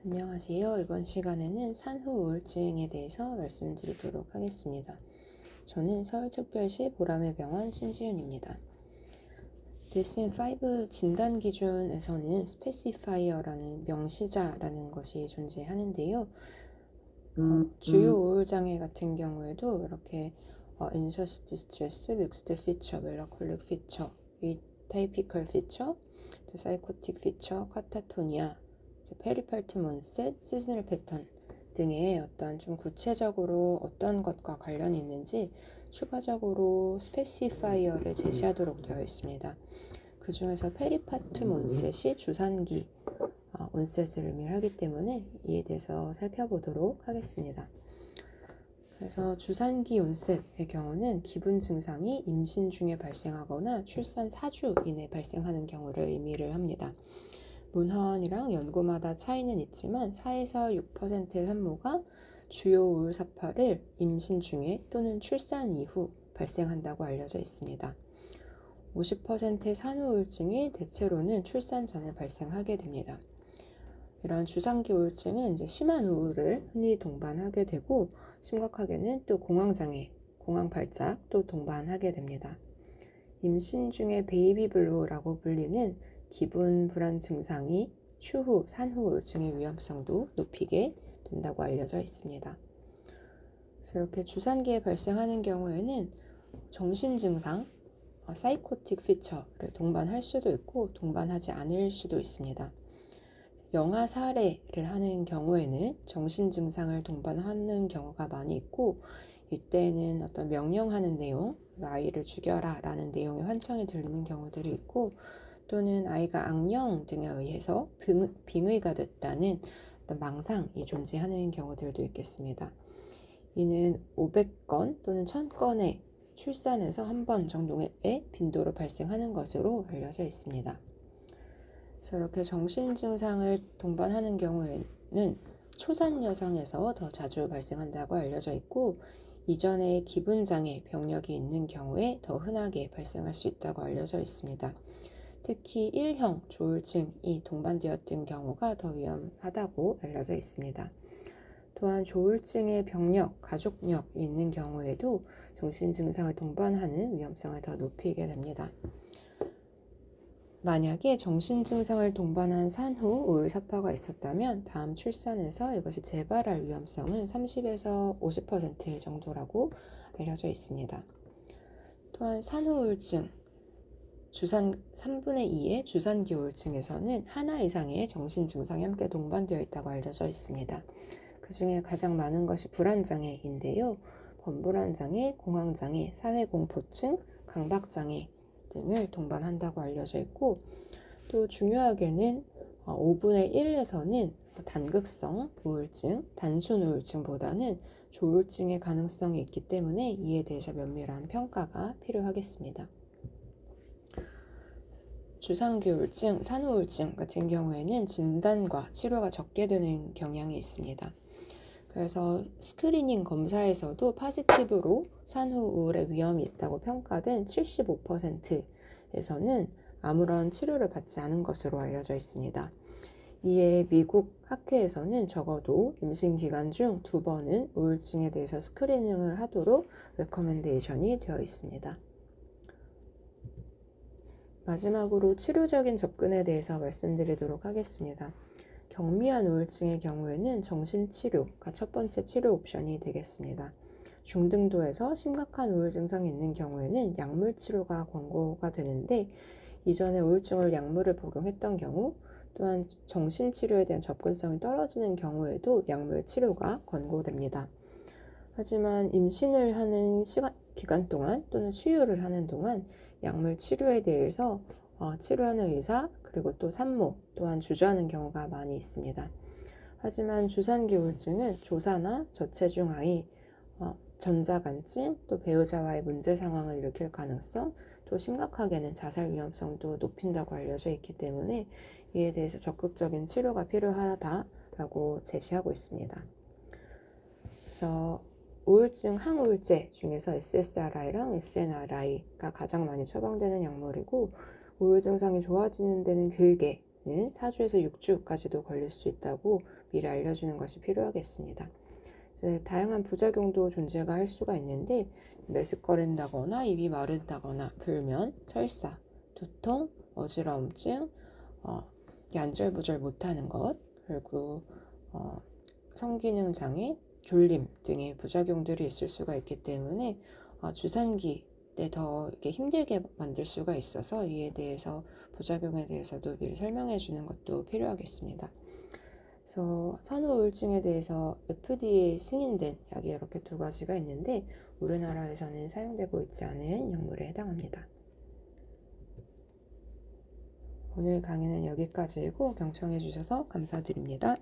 안녕하세요. 이번 시간에는 산후 우울증에 대해서 말씀드리도록 하겠습니다. 저는 서울특별시 보람의 병원 신지윤입니다. DSM-5 진단 기준에서는 스페시파이어라는 명시자라는 것이 존재하는데요. 주요 우울 장애 같은 경우에도 이렇게 anxious distress, mixed feature, melancholic feature, atypical feature, psychotic feature, 카타토니아, 페리팔툼 온셋, 시즈널 패턴 등의 어떤 좀 구체적으로 어떤 것과 관련이 있는지 추가적으로 스페시파이어를 제시하도록 되어 있습니다. 그 중에서 페리파툼 온셋이 주산기 온셋을 의미하기 때문에 이에 대해서 살펴보도록 하겠습니다. 그래서 주산기 온셋의 경우는 기분 증상이 임신 중에 발생하거나 출산 4주 이내 발생하는 경우를 의미를 합니다. 문헌이랑 연구마다 차이는 있지만 4에서 6%의 산모가 주요 우울 사파를 임신 중에 또는 출산 이후 발생한다고 알려져 있습니다. 50%의 산후 우울증이 대체로는 출산 전에 발생하게 됩니다. 이런 주산기 우울증은 이제 심한 우울을 흔히 동반하게 되고 심각하게는 또 공황장애, 공황발작도 동반하게 됩니다. 임신 중에 베이비 블루라고 불리는 기분 불안 증상이 추후 산후 우울증의 위험성도 높이게 된다고 알려져 있습니다. 그래서 이렇게 주산기에 발생하는 경우에는 정신 증상, 사이코틱 피처를 동반할 수도 있고 동반하지 않을 수도 있습니다. 영아 살해를 하는 경우에는 정신 증상을 동반하는 경우가 많이 있고 이때는 어떤 명령하는 내용, 아이를 죽여라 라는 내용의 환청이 들리는 경우들이 있고 또는 아이가 악령 등에 의해서 빙의가 됐다는 어떤 망상이 존재하는 경우들도 있겠습니다. 이는 500건 또는 1000건의 출산에서 한 번 정도의 빈도로 발생하는 것으로 알려져 있습니다. 그래서 이렇게 정신 증상을 동반하는 경우에는 초산 여성에서 더 자주 발생한다고 알려져 있고 이전에 기분장애 병력이 있는 경우에 더 흔하게 발생할 수 있다고 알려져 있습니다. 특히 1형 조울증이 동반되었던 경우가 더 위험하다고 알려져 있습니다. 또한 조울증의 병력, 가족력이 있는 경우에도 정신 증상을 동반하는 위험성을 더 높이게 됩니다. 만약에 정신 증상을 동반한 산후 우울 사파가 있었다면 다음 출산에서 이것이 재발할 위험성은 30에서 50% 정도라고 알려져 있습니다. 또한 산후 우울증, 주산 3분의 2의 주산기 우울증에서는 하나 이상의 정신 증상이 함께 동반되어 있다고 알려져 있습니다. 그 중에 가장 많은 것이 불안장애인데요. 범불안장애, 공황장애, 사회공포증, 강박장애 등을 동반한다고 알려져 있고 또 중요하게는 5분의 1에서는 단극성 우울증, 단순 우울증보다는 조울증의 가능성이 있기 때문에 이에 대해서 면밀한 평가가 필요하겠습니다. 주산기 우울증, 산후 우울증 같은 경우에는 진단과 치료가 적게 되는 경향이 있습니다. 그래서 스크리닝 검사에서도 포지티브로 산후 우울의 위험이 있다고 평가된 75%에서는 아무런 치료를 받지 않은 것으로 알려져 있습니다. 이에 미국 학회에서는 적어도 임신 기간 중 2번은 우울증에 대해서 스크리닝을 하도록 레커멘데이션이 되어 있습니다. 마지막으로 치료적인 접근에 대해서 말씀드리도록 하겠습니다. 경미한 우울증의 경우에는 정신치료가 첫 번째 치료 옵션이 되겠습니다. 중등도에서 심각한 우울 증상이 있는 경우에는 약물 치료가 권고가 되는데 이전에 우울증을 약물을 복용했던 경우 또한 정신치료에 대한 접근성이 떨어지는 경우에도 약물 치료가 권고됩니다. 하지만 임신을 하는 기간 동안 또는 수유를 하는 동안 약물 치료에 대해서 치료하는 의사 그리고 또 산모 또한 주저하는 경우가 많이 있습니다. 하지만 주산기 우울증은 조사나 저체중 아이, 전자간증, 또 배우자와의 문제 상황을 일으킬 가능성, 또 심각하게는 자살 위험성도 높인다고 알려져 있기 때문에 이에 대해서 적극적인 치료가 필요하다라고 제시하고 있습니다. 그래서 우울증 항우울제 중에서 SSRI랑 SNRI가 가장 많이 처방되는 약물이고 우울 증상이 좋아지는 데는 길게 4주에서 6주까지도 걸릴 수 있다고 미리 알려주는 것이 필요하겠습니다. 다양한 부작용도 존재가 할 수가 있는데 메스꺼린다거나 입이 마른다거나 불면, 설사, 두통, 어지러움증, 안절부절 못하는 것, 그리고 성기능 장애, 졸림 등의 부작용들이 있을 수가 있기 때문에 주산기 때 더 이게 힘들게 만들 수가 있어서 이에 대해서 부작용에 대해서도 미리 설명해 주는 것도 필요하겠습니다. 그래서 산후우울증에 대해서 FDA 승인된 약이 이렇게 2가지가 있는데 우리나라에서는 사용되고 있지 않은 약물에 해당합니다. 오늘 강의는 여기까지이고 경청해 주셔서 감사드립니다.